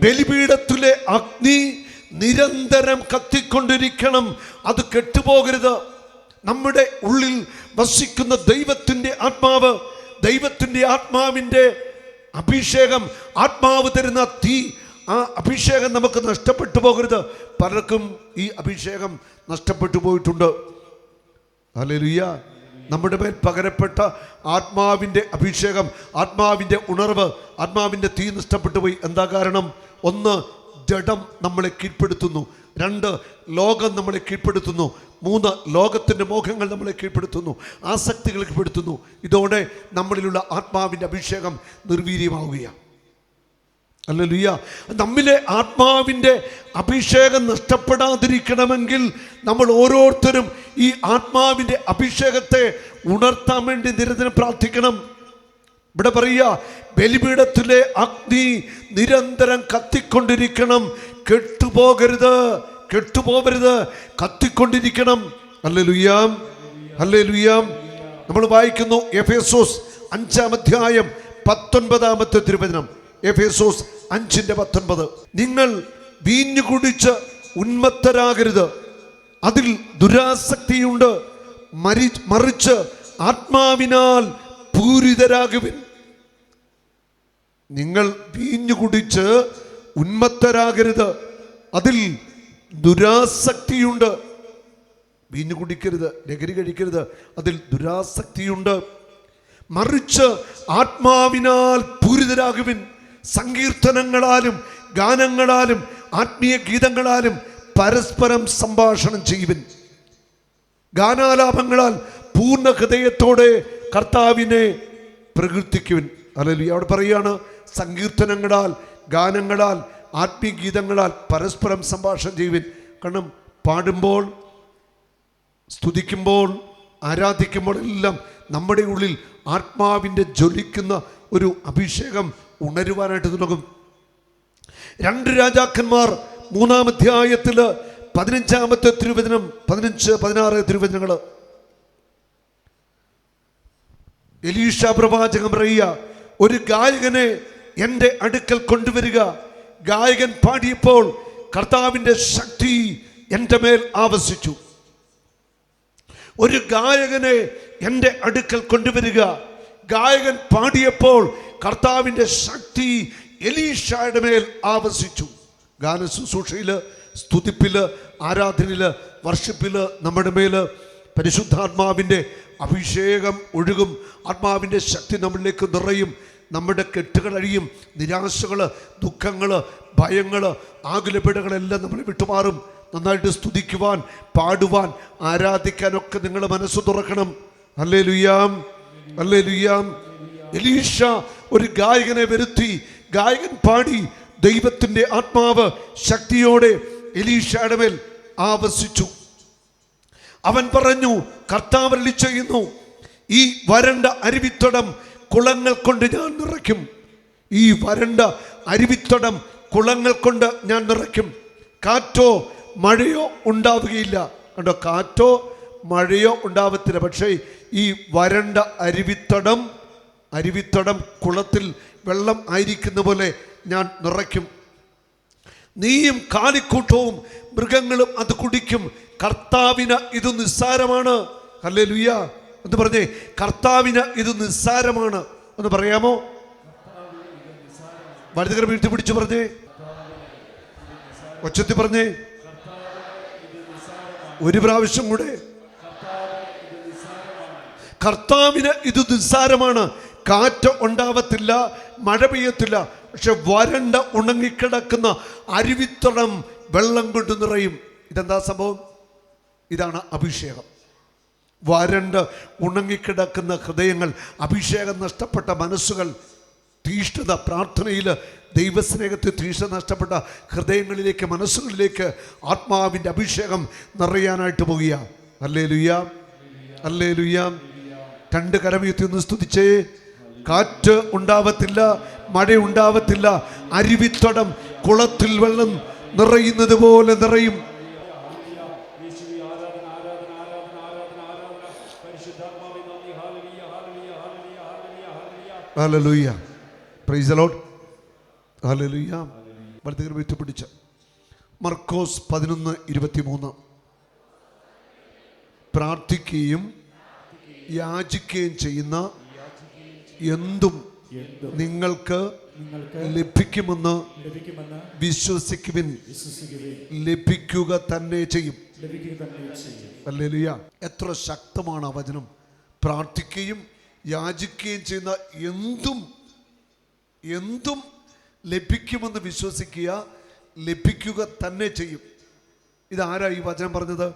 ബലിപീഠത്തിലെ അഗ്നി നിരന്തരം കത്തിക്കൊണ്ടിരിക്കണം, അത് കെട്ടുപോകരുത്. നമ്മുടെ ഉള്ളിൽ വസിക്കുന്ന ദൈവത്തിൻ്റെ ആത്മാവ്, ദൈവത്തിൻ്റെ ആത്മാവിൻ്റെ അഭിഷേകം, ആത്മാവ് തരുന്ന തീ, ആ അഭിഷേകം നമുക്ക് നഷ്ടപ്പെട്ടു പോകരുത്. പലർക്കും ഈ അഭിഷേകം നഷ്ടപ്പെട്ടു പോയിട്ടുണ്ട്. ഹല്ലേലൂയ. നമ്മുടെ മേൽ പകരപ്പെട്ട ആത്മാവിൻ്റെ അഭിഷേകം, ആത്മാവിൻ്റെ ഉണർവ്, ആത്മാവിൻ്റെ തീ നഷ്ടപ്പെട്ടു പോയി. എന്താ കാരണം? ഒന്ന്, ജഡം നമ്മളെ കീഴ്പ്പെടുത്തുന്നു. രണ്ട്, ലോകം നമ്മളെ കീഴ്പ്പെടുത്തുന്നു. മൂന്ന്, ലോകത്തിൻ്റെ മോഹങ്ങൾ നമ്മളെ കീഴ്പ്പെടുത്തുന്നു, ആസക്തികൾ കീഴ്പ്പെടുത്തുന്നു. ഇതോടെ നമ്മളിലുള്ള ആത്മാവിൻ്റെ അഭിഷേകം നിർവീര്യമാവുകയാണ്. ഹല്ലേലൂയ. നമ്മിലെ ആത്മാവിൻ്റെ അഭിഷേകം നഷ്ടപ്പെടാതിരിക്കണമെങ്കിൽ നമ്മൾ ഓരോരുത്തരും ഈ ആത്മാവിൻ്റെ അഭിഷേകത്തെ ഉണർത്താൻ വേണ്ടി നിരന്തരം പ്രാർത്ഥിക്കണം. ഇവിടെ പറയുക, ബലിപീഠത്തിലെ അഗ്നി നിരന്തരം കത്തിക്കൊണ്ടിരിക്കണം, കെട്ടുപോകരുത്, കെട്ടുപോകരുത്, കത്തിക്കൊണ്ടിരിക്കണം. Hallelujah, hallelujah. നമ്മൾ വായിക്കുന്നു എഫേസോസ് 5-ാം അധ്യായം 19-ാമത്തെ തിരുവചനം. എഫേസോസ് 5:19. നിങ്ങൾ വീഞ്ഞു കുടിച്ച് ഉന്മത്തരാകരുത്, അതിൽ ദുരാസക്തിയുണ്ട്, മറിച്ച് ആത്മാവിനാൽ പൂരിതരാകുവിൻ. നിങ്ങൾ വീഞ്ഞു കുടിച്ച് ഉന്മത്തരാകരുത്, അതിൽ ദുരാസക്തിയുണ്ട്. വീഞ്ഞു കുടിക്കരുത്, ലഹരി കഴിക്കരുത്, അതിൽ ദുരാസക്തിയുണ്ട്. മറിച്ച് ആത്മാവിനാൽ പൂരിതരാകുവിൻ. സങ്കീർത്തനങ്ങളാലും ഗാനങ്ങളാലും ആത്മീയ ഗീതങ്ങളാലും പരസ്പരം സംഭാഷണം ചെയ്യുവിൻ. ഗാനാലാപങ്ങളാൽ പൂർണ്ണ ഹൃദയത്തോടെ കർത്താവിനെ പ്രകീർത്തിക്കുവിൻ. ഹല്ലേലൂയ. അവിടെ പറയുകയാണ്, സങ്കീർത്തനങ്ങളാൽ ഗാനങ്ങളാൽ ആത്മീയ ഗീതങ്ങളാൽ പരസ്പരം സംഭാഷണം ചെയ്യുവിൻ. കാരണം പാടുമ്പോൾ, സ്തുതിക്കുമ്പോൾ, ആരാധിക്കുമ്പോൾ എല്ലാം നമ്മുടെ ഉള്ളിൽ ആത്മാവിൻ്റെ ജ്വലിക്കുന്ന ഒരു അഭിഷേകം ഉണരുവാനായിട്ട് തുടങ്ങും. 2 രാജാക്കന്മാർ 3-ാം അധ്യായത്തിൽ 15-ാമത്തെ തിരുവചനം, 15-16 തിരുവചനങ്ങൾ. എലീഷ പ്രവാചകൻ പറയുക, ഒരു ഗായകനെ എൻ്റെ അടുക്കൽ കൊണ്ടുവരിക. ഗായകൻ പാടിയപ്പോൾ കർത്താവിൻ്റെ ശക്തി എൻ്റെ മേൽ ആവസിച്ചു. ഒരു ഗായകനെ എൻ്റെ അടുക്കൽ കൊണ്ടുവരിക. ഗായകൻ പാടിയപ്പോൾ കർത്താവിൻ്റെ ശക്തി എലീഷയുടെ മേൽ ആവസിച്ചു. ഗാന ശുശ്രൂഷയിൽ, സ്തുതിപ്പിൽ, ആരാധനയിൽ, വർഷിപ്പിൽ നമ്മുടെ മേൽ പരിശുദ്ധാത്മാവിൻ്റെ അഭിഷേകം ഒഴുകും. ആത്മാവിൻ്റെ ശക്തി നമ്മളിലേക്ക് നിറയും. നമ്മുടെ കെട്ടുകൾ അഴിയും. നിരാശകൾ, ദുഃഖങ്ങൾ, ഭയങ്ങൾ, ആകുലപ്പെടകളെല്ലാം നമ്മളെ വിട്ടുമാറും. നന്നായിട്ട് സ്തുതിക്കുവാൻ, പാടുവാൻ, ആരാധിക്കാനൊക്കെ നിങ്ങൾ മനസ്സ് തുറക്കണം. Hallelujah, hallelujah. എലീഷ ഒരു ഗായകനെ വരുത്തി. ഗായകൻ പാടി. ദൈവത്തിൻ്റെ ആത്മാവ് ശക്തിയോടെ എലീഷയുടെ മേൽ ആവസിച്ചു. അവൻ പറഞ്ഞു, കർത്താവ് അരുളി ചെയ്യുന്നു, ഈ വരണ്ട അരുവിത്തടം കുളങ്ങൾ കൊണ്ട് ഞാൻ നിറയ്ക്കും. ഈ വരണ്ട അരുവിത്തടം കുളങ്ങൾ കൊണ്ട് ഞാൻ നിറയ്ക്കും. കാറ്റോ മഴയോ ഉണ്ടാവുകയില്ല. കണ്ടോ, കാറ്റോ മഴയോ ഉണ്ടാവത്തില്ല. പക്ഷേ ഈ വരണ്ട അരുവിത്തടം കുളത്തിൽ വെള്ളം ആയിരിക്കുന്ന പോലെ ഞാൻ നിറയ്ക്കും. നീയും കാലിക്കൂട്ടവും മൃഗങ്ങളും അത് കുടിക്കും. കർത്താവിന് ഇത് നിസ്സാരമാണ്. ഹല്ലേലൂയ എന്ന് പറഞ്ഞേ. കർത്താവിന് ഇത് നിസ്സാരമാണ് എന്ന് പറയാമോ? വലുതുകര വീഴ്ത്തി പിടിച്ചു പറഞ്ഞേ, ഒച്ചത്തി പറഞ്ഞേ, ഒരു പ്രാവശ്യം കൂടെ. കർത്താവിന് ഇത് നിസ്സാരമാണ്. കാറ്റ് ഉണ്ടാവത്തില്ല, മഴ പെയ്യത്തില്ല, പക്ഷെ വരണ്ട ഉണങ്ങിക്കിടക്കുന്ന അരുവിത്തടം വെള്ളം കൊണ്ട് നിറയും. ഇതെന്താ സംഭവം? ഇതാണ് അഭിഷേകം. വരണ്ട് ഉണങ്ങിക്കിടക്കുന്ന ഹൃദയങ്ങൾ, അഭിഷേകം നഷ്ടപ്പെട്ട മനസ്സുകൾ, തീഷ്ണത, പ്രാർത്ഥനയിൽ ദൈവസ്നേഹത്തിൽ തീഷ്ണത നഷ്ടപ്പെട്ട ഹൃദയങ്ങളിലേക്ക്, മനസ്സുകളിലേക്ക് ആത്മാവിൻ്റെ അഭിഷേകം നിറയാനായിട്ട് പോകുക. Hallelujah, hallelujah. 2 കരമുയർത്തി ഒന്ന് സ്തുതിച്ചേ. കാറ്റ് ഉണ്ടാവത്തില്ല, മഴ ഉണ്ടാവത്തില്ല, അരുവിത്തടം കുളത്തിൽ വെള്ളം നിറയുന്നത് പോലെ നിറയും. Hallelujah, praise the Lord, hallelujah. വലതുകരം ഉയർത്തിപ്പിടിച്ച് മർക്കോസ് 11:23. പ്രാർത്ഥിക്കുകയും യാചിക്കുകയും ചെയ്യുന്ന എന്തും നിങ്ങൾക്ക് ലഭിക്കുമെന്ന് വിശ്വസിക്കുവിൻ, ലഭിക്കുക തന്നെ ചെയ്യും. ഹല്ലേലൂയ. എത്ര ശക്തമാണ് ആ വചനം. പ്രാർത്ഥിക്കുകയും യാചിക്കുകയും ചെയ്യുന്ന എന്തും ലഭിക്കുമെന്ന് വിശ്വസിക്കുക, ലഭിക്കുക തന്നെ ചെയ്യും. ഇതാരാ ഈ വചനം പറഞ്ഞത്?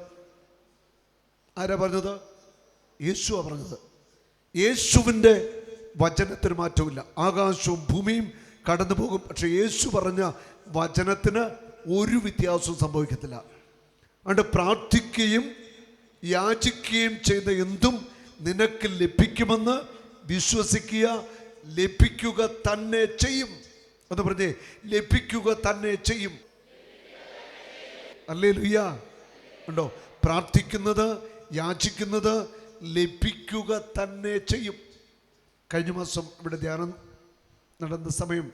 ആരാ പറഞ്ഞത്? യേശുവാ പറഞ്ഞത്. യേശുവിൻ്റെ വചനത്തിന് മാറ്റമില്ല. ആകാശവും ഭൂമിയും കടന്നു പോകും, പക്ഷെ യേശു പറഞ്ഞ വചനത്തിന് ഒരു വ്യത്യാസവും സംഭവിക്കത്തില്ല. അതുകൊണ്ട് പ്രാർത്ഥിക്കുകയും യാചിക്കുകയും ചെയ്യുന്ന എന്തും നിനക്ക് ലഭിക്കുമെന്ന് വിശ്വസിക്കുക, ലഭിക്കുക തന്നെ ചെയ്യും. എന്ന് പറഞ്ഞേ, ലഭിക്കുക തന്നെ ചെയ്യും. ഹല്ലേലൂയ. ഉണ്ടോ? പ്രാർത്ഥിക്കുന്നത്, യാചിക്കുന്നത് ലഭിക്കുക തന്നെ ചെയ്യും. കഴിഞ്ഞ മാസം ഇവിടെ ധ്യാനം നടന്ന സമയം,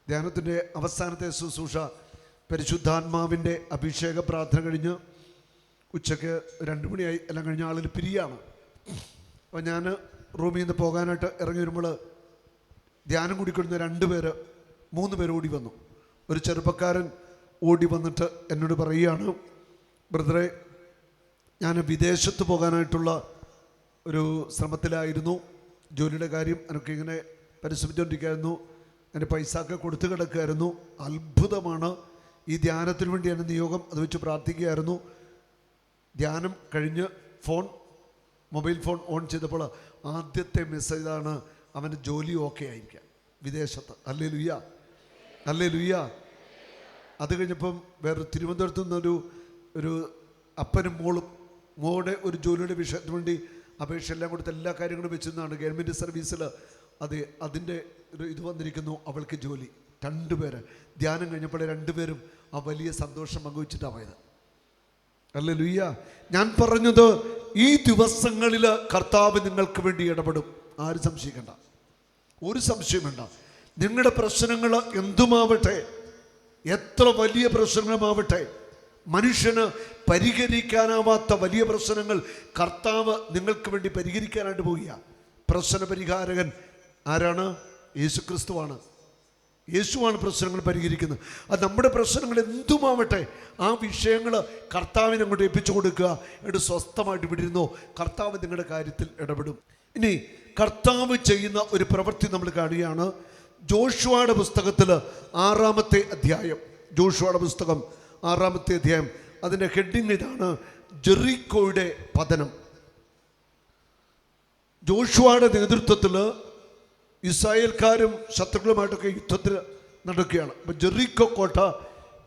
ധ്യാനത്തിൻ്റെ അവസാനത്തെ ശുശ്രൂഷ പരിശുദ്ധാത്മാവിൻ്റെ അഭിഷേക പ്രാർത്ഥന കഴിഞ്ഞ് ഉച്ചയ്ക്ക് 2 മണിയായി. എല്ലാം കഴിഞ്ഞ ആളിൽ പിരിയാണ്. അപ്പോൾ ഞാൻ റൂമിൽ നിന്ന് പോകാനായിട്ട് ഇറങ്ങി വരുമ്പോൾ ധ്യാനം കൂടിക്കൊടുന്ന 3 പേര് ഓടി വന്നു. ഒരു ചെറുപ്പക്കാരൻ ഓടി വന്നിട്ട് എന്നോട് പറയുകയാണ്, ബ്രദറെ, ഞാൻ വിദേശത്ത് പോകാനായിട്ടുള്ള ഒരു ശ്രമത്തിലായിരുന്നു. ജോലിയുടെ കാര്യം എനിക്ക് ഇങ്ങനെ പരിശ്രമിച്ചുകൊണ്ടിരിക്കുകയായിരുന്നു. എൻ്റെ പൈസയൊക്കെ കൊടുത്തു കിടക്കുകയായിരുന്നു. അത്ഭുതമാണ്. ഈ ധ്യാനത്തിന് വേണ്ടി എൻ്റെ നിയോഗം അത് വെച്ച് പ്രാർത്ഥിക്കുകയായിരുന്നു. ധ്യാനം കഴിഞ്ഞ് മൊബൈൽ ഫോൺ ഓൺ ചെയ്തപ്പോൾ ആദ്യത്തെ മെസ്സേജാണ്, അവൻ്റെ ജോലി ഓക്കെ ആയിരിക്കാം വിദേശത്ത്. Hallelujah, hallelujah. അത് കഴിഞ്ഞപ്പം വേറെ തിരുവനന്തപുരത്ത് നിന്നൊരു അപ്പനും മോളുടെ ഒരു ജോലിയുടെ വിഷയത്തിന് വേണ്ടി അപേക്ഷ എല്ലാം കൊടുത്ത് എല്ലാ കാര്യങ്ങളും വെച്ചിരുന്നതാണ്. ഗവൺമെൻറ് സർവീസിൽ അതിൻ്റെ ഇത് വന്നിരിക്കുന്നു. അവൾക്ക് ജോലി. 2 പേര് ധ്യാനം കഴിഞ്ഞപ്പോൾ 2 പേരും ആ വലിയ സന്തോഷം പങ്കുവച്ചിട്ടാണ് പോയത്. ഹല്ലേലൂയ. ഞാൻ പറഞ്ഞത്, ഈ ദിവസങ്ങളിൽ കർത്താവ് നിങ്ങൾക്ക് വേണ്ടി ഇടപെടും. ആരും സംശയിക്കണ്ട, ഒരു സംശയം വേണ്ട. നിങ്ങളുടെ പ്രശ്നങ്ങൾ എന്തുമാവട്ടെ, എത്ര വലിയ പ്രശ്നങ്ങളുമാവട്ടെ, മനുഷ്യന് പരിഹരിക്കാനാവാത്ത വലിയ പ്രശ്നങ്ങൾ കർത്താവ് നിങ്ങൾക്ക് വേണ്ടി പരിഹരിക്കാനായിട്ട് പോവുക. പ്രശ്ന പരിഹാരകൻ ആരാണ്? യേശുക്രിസ്തുവാണ്. യേശുവാണ് പ്രശ്നങ്ങൾ പരിഹരിക്കുന്നത്. അത് നമ്മുടെ പ്രശ്നങ്ങൾ എന്തുമാവട്ടെ, ആ വിഷയങ്ങൾ കർത്താവിനെ അങ്ങോട്ട് ഏൽപ്പിച്ചു കൊടുക്കുക. എന്നിട്ട് സ്വസ്ഥമായിട്ട് വിടിരുന്നോ, കർത്താവ് നിങ്ങളുടെ കാര്യത്തിൽ ഇടപെടും. ഇനി കർത്താവ് ചെയ്യുന്ന ഒരു പ്രവൃത്തി നമ്മൾ കാണുകയാണ്. ജോഷുവയുടെ പുസ്തകത്തിൽ 6-ാമത്തെ അധ്യായം. ജോഷുവയുടെ പുസ്തകം 6-ാമത്തെ അധ്യായം. അതിൻ്റെ ഹെഡിങ് ഇതാണ്, ജെറിക്കോയുടെ പതനം. ജോഷുവയുടെ നേതൃത്വത്തിൽ ഇസ്രായേൽക്കാരും ശത്രുക്കളുമായിട്ടൊക്കെ യുദ്ധത്തിൽ നടക്കുകയാണ്. അപ്പം ജെറിക്കോ കോട്ട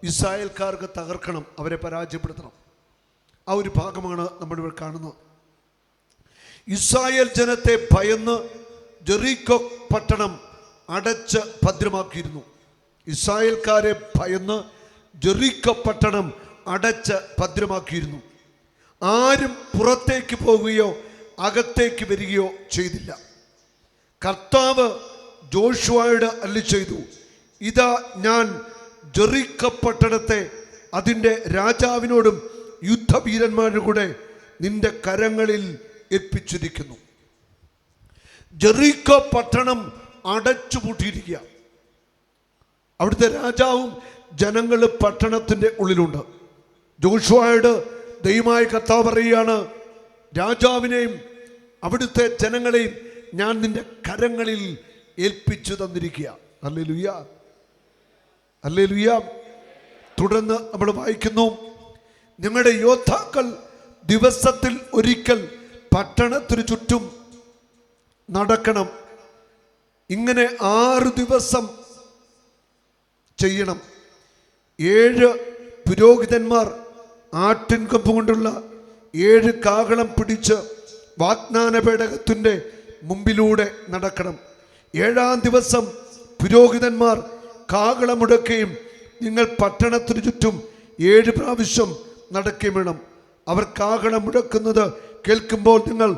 ഇസ്രായേൽക്കാർക്ക് തകർക്കണം, അവരെ പരാജയപ്പെടുത്തണം. ആ ഒരു ഭാഗമാണ് നമ്മളിവിടെ കാണുന്നത്. ഇസ്രായേൽ ജനത്തെ ഭയന്ന് ജെറിക്കോ പട്ടണം അടച്ച് ഭദ്രമാക്കിയിരുന്നു. ഇസ്രായേൽക്കാരെ ഭയന്ന് ജെറിക്കോ പട്ടണം അടച്ച് ഭദ്രമാക്കിയിരുന്നു. ആരും പുറത്തേക്ക് പോകുകയോ അകത്തേക്ക് വരികയോ ചെയ്തില്ല. കർത്താവ് ജോഷുവയോട് അരുളിച്ചെയ്തു, ഇതാ ഞാൻ ജെറിക്കോ പട്ടണത്തെ അതിൻ്റെ രാജാവിനോടും യുദ്ധവീരന്മാരുടെ കൂടെ നിന്റെ കരങ്ങളിൽ ഏൽപ്പിച്ചിരിക്കുന്നു. ജെറിക്കോ പട്ടണം അടച്ചുപൂട്ടിയിരിക്കുക. അവിടുത്തെ രാജാവും ജനങ്ങൾ പട്ടണത്തിൻ്റെ ഉള്ളിലുണ്ട്. ജോഷുവയോട് ദൈവമായ കർത്താവ് പറയുകയാണ്, രാജാവിനെയും അവിടുത്തെ ജനങ്ങളെയും ഞാൻ നിന്റെ കരങ്ങളിൽ ഏൽപ്പിച്ചു തന്നിരിക്കുക. Hallelujah, hallelujah. തുടർന്ന് നമ്മൾ വായിക്കുന്നു, നിങ്ങളുടെ യോദ്ധാക്കൾ ദിവസത്തിൽ ഒരിക്കൽ പട്ടണത്തിനു ചുറ്റും നടക്കണം. ഇങ്ങനെ 6 ദിവസം ചെയ്യണം. 7 പുരോഹിതന്മാർ ആട്ടിൻകൊമ്പ് കൊണ്ടുള്ള 7 കാഹളം പിടിച്ച് വാഗ്ദാന പേടകത്തിൻ്റെ മുമ്പിലൂടെ നടക്കണം. 7-ാം ദിവസം പുരോഹിതന്മാർ കാഹളമുടക്കുകയും നിങ്ങൾ പട്ടണത്തിനു ചുറ്റും 7 പ്രാവശ്യം നടക്കുകയും വേണം. അവർ കാഹളം മുടക്കുന്നത് കേൾക്കുമ്പോൾ നിങ്ങൾ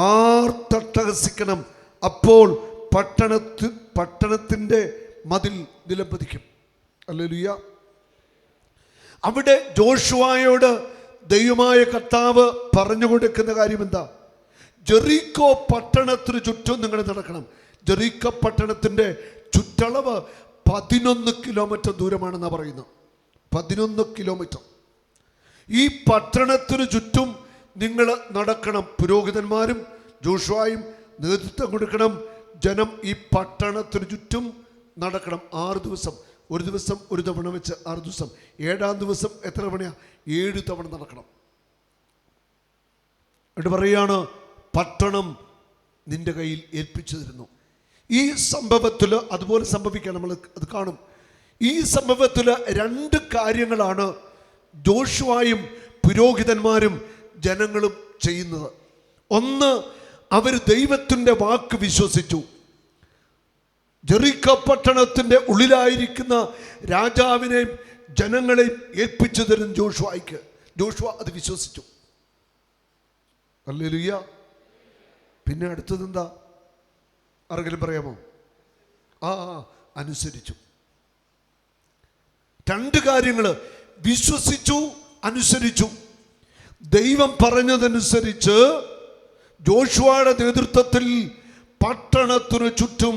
ആർത്തട്ടഹസിക്കണം. അപ്പോൾ പട്ടണത്തിൻ്റെ മതിൽ നിലംപതിക്കും. ഹല്ലേലൂയ. അവിടെ ജോഷുവയോട് ദൈവമായ കർത്താവ് പറഞ്ഞു കൊടുക്കുന്ന കാര്യം എന്താ? ജെറീക്കോ പട്ടണത്തിന് ചുറ്റും നിങ്ങൾ നടക്കണം. ജെറീക്കോ പട്ടണത്തിന്റെ ചുറ്റളവ് 11 കിലോമീറ്റർ ദൂരമാണെന്നാണ് പറയുന്നത്. 11 കിലോമീറ്റർ. ഈ പട്ടണത്തിന് ചുറ്റും നിങ്ങൾ നടക്കണം. പുരോഹിതന്മാരും ജോഷുവയും നേതൃത്വം കൊടുക്കണം. ജനം ഈ പട്ടണത്തിന് ചുറ്റും നടക്കണം 6 ദിവസം. ഒരു ദിവസം ഒരു തവണ വെച്ച് 6 ദിവസം. 7-ാം ദിവസം എത്ര തവണയാ? 7 തവണ നടക്കണം. എന്നിട്ട് പറയാണ്, പട്ടണം നിന്റെ കയ്യിൽ ഏൽപ്പിച്ചു തരുന്നു. ഈ സംഭവത്തിൽ അതുപോലെ സംഭവിക്കാൻ നമ്മൾ അത് കാണും. ഈ സംഭവത്തിൽ 2 കാര്യങ്ങളാണ് ജോഷുവയും പുരോഹിതന്മാരും ജനങ്ങളും ചെയ്യുന്നത്. ഒന്ന്, അവർ ദൈവത്തിൻ്റെ വാക്ക് വിശ്വസിച്ചു. ജെറീക്കോ പട്ടണത്തിൻ്റെ ഉള്ളിലായിരിക്കുന്ന രാജാവിനെയും ജനങ്ങളെയും ഏൽപ്പിച്ചു തരും ജോഷുവയ്ക്ക്. ജോഷുവ അത് വിശ്വസിച്ചു. ഹല്ലേലൂയ. പിന്നെ അടുത്തത് എന്താ? ആരെങ്കിലും പറയാമോ? അനുസരിച്ചു. 2 കാര്യങ്ങൾ: വിശ്വസിച്ചു, അനുസരിച്ചു. ദൈവം പറഞ്ഞതനുസരിച്ച് ജോഷുവയുടെ നേതൃത്വത്തിൽ പട്ടണത്തിനു ചുറ്റും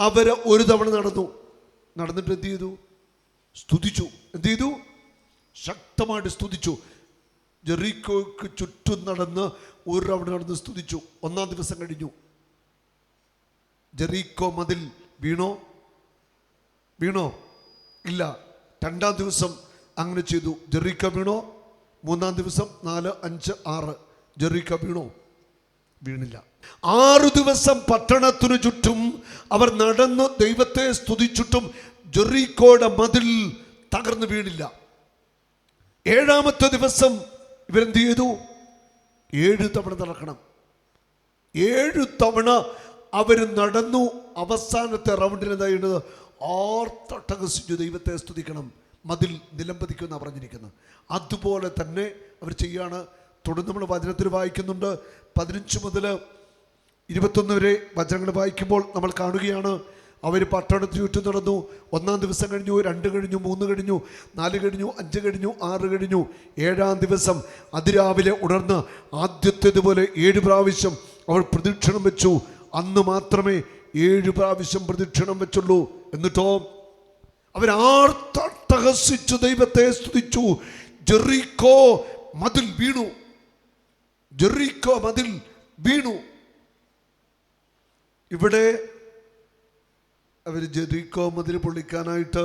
അവര് ഒരു തവണ നടന്നു. നടന്നിട്ട് എന്ത് ചെയ്തു? സ്തുതിച്ചു. എന്ത് ചെയ്തു? ശക്തമായിട്ട് സ്തുതിച്ചു. ജെറീക്കോയ്ക്ക് ചുറ്റും നടന്ന് ഒരു തവണ നടന്ന് സ്തുതിച്ചു. 1-ാം ദിവസം കഴിഞ്ഞു. ജെറീക്കോ മതിൽ വീണോ? ഇല്ല. 2-ാം ദിവസം അങ്ങനെ ചെയ്തു. ജെറീക്കോ വീണോ? 3-ാം ദിവസം 4, 5, 6 ജെറീക്കോ വീണില്ല. 6 ദിവസം പട്ടണത്തിനു ചുറ്റും അവർ നടന്ന് ദൈവത്തെ സ്തുതിച്ചിട്ടും ജെറീക്കോയുടെ മതിൽ തകർന്നു വീണില്ല. 7-ാമത്തെ ദിവസം ഇവരെന്ത് ചെയ്തു? 7 തവണ നടക്കണം. 7 തവണ അവർ നടന്നു. അവസാനത്തെ റൗണ്ടിൽ എന്താ ചെയ്യുന്നത്? ആർത്തട്ടഹസിച്ചു ദൈവത്തെ സ്തുതിക്കണം. മതിൽ നിലംപതിക്കുമെന്നാണ് പറഞ്ഞിരിക്കുന്നത്. അതുപോലെ തന്നെ അവർ ചെയ്യാണ്. തുടർന്ന് നമ്മൾ വചനത്തിൽ വായിക്കുന്നുണ്ട്. 15 മുതൽ 21 വരെ വചനങ്ങൾ വായിക്കുമ്പോൾ നമ്മൾ കാണുകയാണ്, അവർ പട്ടണത്തിന് ചുറ്റും നടന്നു. 1-ാം ദിവസം കഴിഞ്ഞു, 2 കഴിഞ്ഞു, 3 കഴിഞ്ഞു, 4 കഴിഞ്ഞു, 5 കഴിഞ്ഞു, 6 കഴിഞ്ഞു. 7-ാം ദിവസം അതിരാവിലെ ഉണർന്ന് ആദ്യത്തേതുപോലെ 7 പ്രാവശ്യം അവർ പ്രദക്ഷിണം വെച്ചു. അന്ന് മാത്രമേ 7 പ്രാവശ്യം പ്രദക്ഷിണം വെച്ചുള്ളൂ. എന്നിട്ടോ അവരാർത്തഹസിച്ചു ദൈവത്തെ സ്തുതിച്ചു. ജെറീക്കോ മതിൽ വീണു. ജെറീക്കോ മതിൽ വീണു. ഇവിടെ അവർ ജെറീക്കോ മതിൽ പൊളിക്കാനായിട്ട്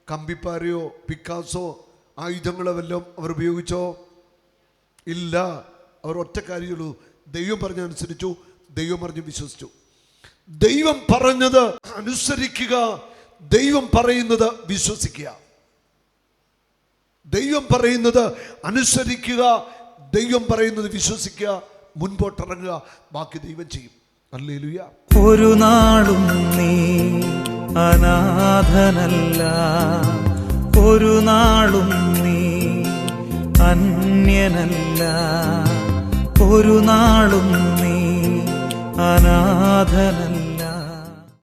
കമ്പിപ്പാരയോ പിക്കാസോ ആയുധങ്ങളോ വല്ലതും അവർ ഉപയോഗിച്ചോ? ഇല്ല. അവർ ഒറ്റ കാര്യമുള്ളൂ. ദൈവം പറഞ്ഞനുസരിച്ചു, ദൈവം പറഞ്ഞ് വിശ്വസിച്ചു. ദൈവം പറഞ്ഞത് അനുസരിക്കുക, ദൈവം പറയുന്നത് വിശ്വസിക്കുക. ദൈവം പറയുന്നത് അനുസരിക്കുക, ദൈവം പറയുന്നത് വിശ്വസിക്കുക. മുൻപോട്ടിറങ്ങുക, ബാക്കി ദൈവം ചെയ്യും. ഹല്ലേലൂയ. ഒരു നാളും നീ അനാഥനല്ല, ഒരു നാളും നീ അന്യനല്ല, ഒരു നാളും നീ അനാഥനല്ല.